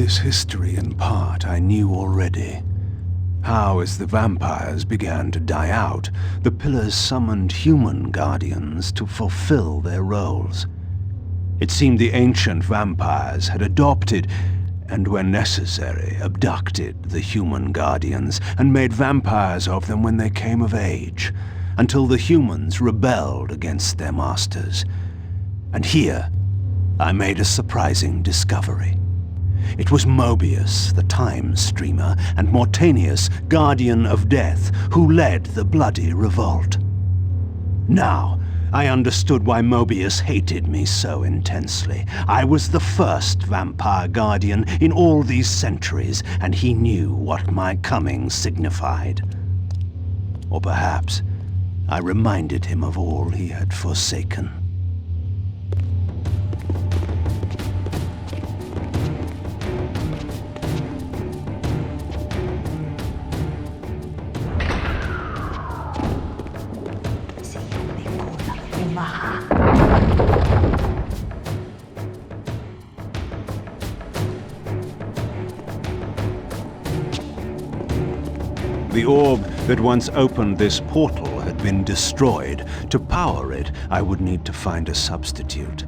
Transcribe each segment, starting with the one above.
this history in part I knew already. How, as the vampires began to die out, the pillars summoned human guardians to fulfill their roles. It seemed the ancient vampires had adopted, and when necessary, abducted the human guardians and made vampires of them when they came of age, until the humans rebelled against their masters. And here, I made a surprising discovery. It was Mobius, the time streamer, and Mortanius, guardian of death, who led the bloody revolt. Now, I understood why Mobius hated me so intensely. I was the first vampire guardian in all these centuries, and he knew what my coming signified. Or perhaps I reminded him of all he had forsaken. The orb that once opened this portal had been destroyed. To power it, I would need to find a substitute.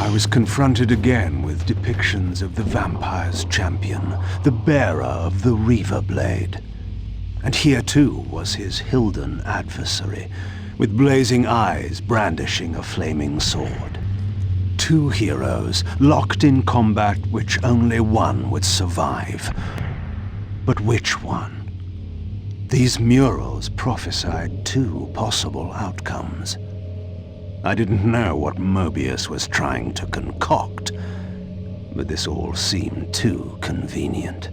I was confronted again with depictions of the vampire's champion, the bearer of the Reaver blade. And here too was his Hilden adversary, with blazing eyes brandishing a flaming sword. Two heroes locked in combat which only one would survive. But which one? These murals prophesied two possible outcomes. I didn't know what Mobius was trying to concoct, but this all seemed too convenient.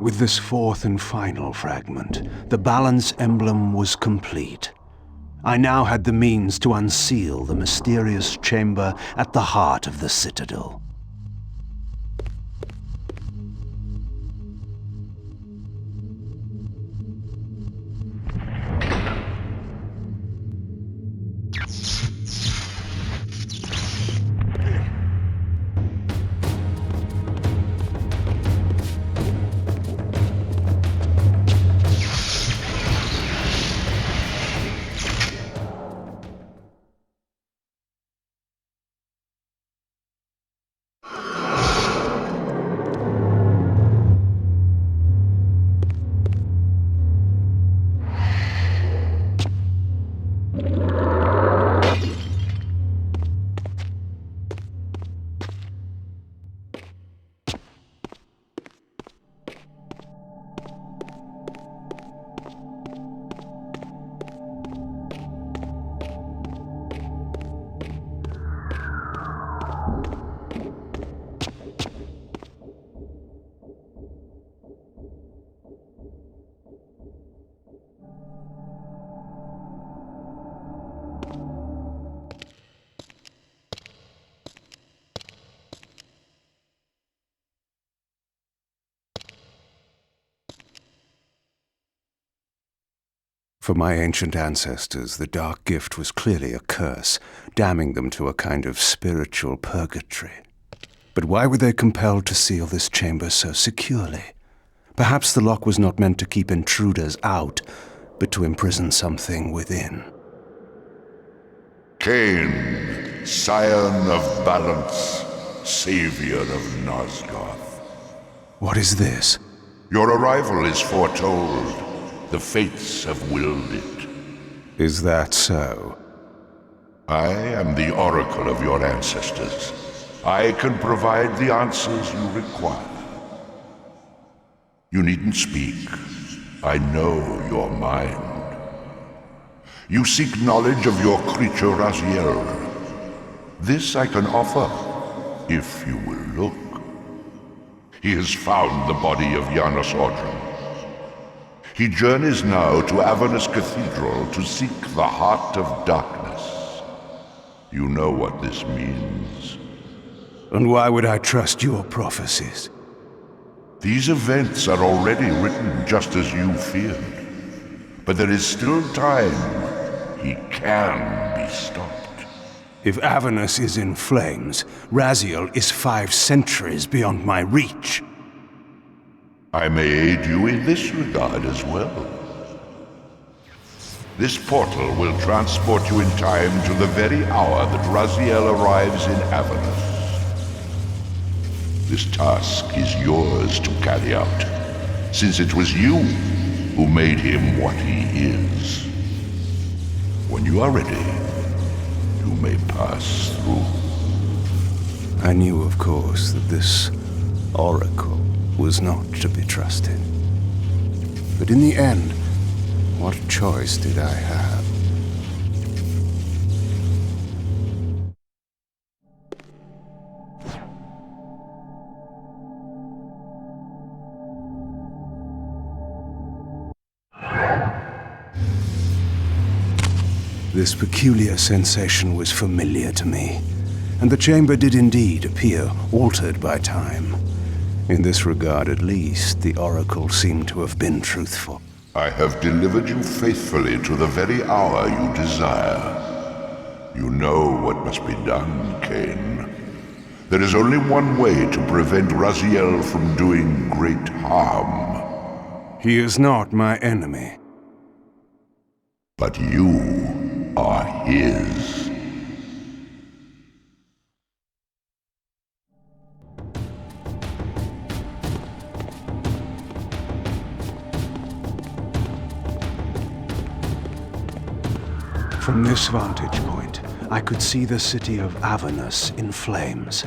With this fourth and final fragment, the balance emblem was complete. I now had the means to unseal the mysterious chamber at the heart of the Citadel. For my ancient ancestors, the dark gift was clearly a curse, damning them to a kind of spiritual purgatory. But why were they compelled to seal this chamber so securely? Perhaps the lock was not meant to keep intruders out, but to imprison something within. Kain, scion of balance, savior of Nosgoth. What is this? Your arrival is foretold. The fates have willed it. Is that so? I am the oracle of your ancestors. I can provide the answers you require. You needn't speak. I know your mind. You seek knowledge of your creature Raziel. This I can offer, if you will look. He has found the body of Janos Ordrum. He journeys now to Avernus Cathedral to seek the Heart of Darkness. You know what this means. And why would I trust your prophecies? These events are already written just as you feared. But there is still time. He can be stopped. If Avernus is in flames, Raziel is 5 centuries beyond my reach. I may aid you in this regard as well. This portal will transport you in time to the very hour that Raziel arrives in Avernus. This task is yours to carry out, since it was you who made him what he is. When you are ready, you may pass through. I knew, of course, that this oracle was not to be trusted. But in the end, what choice did I have? This peculiar sensation was familiar to me, and the chamber did indeed appear altered by time. In this regard, at least, the oracle seemed to have been truthful. I have delivered you faithfully to the very hour you desire. You know what must be done, Kain. There is only one way to prevent Raziel from doing great harm. He is not my enemy. But you are his. From this vantage point, I could see the city of Avernus in flames.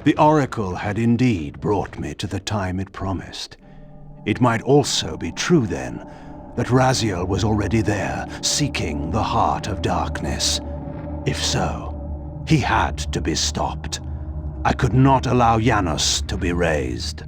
The oracle had indeed brought me to the time it promised. It might also be true, then, that Raziel was already there, seeking the Heart of Darkness. If so, he had to be stopped. I could not allow Janos to be raised.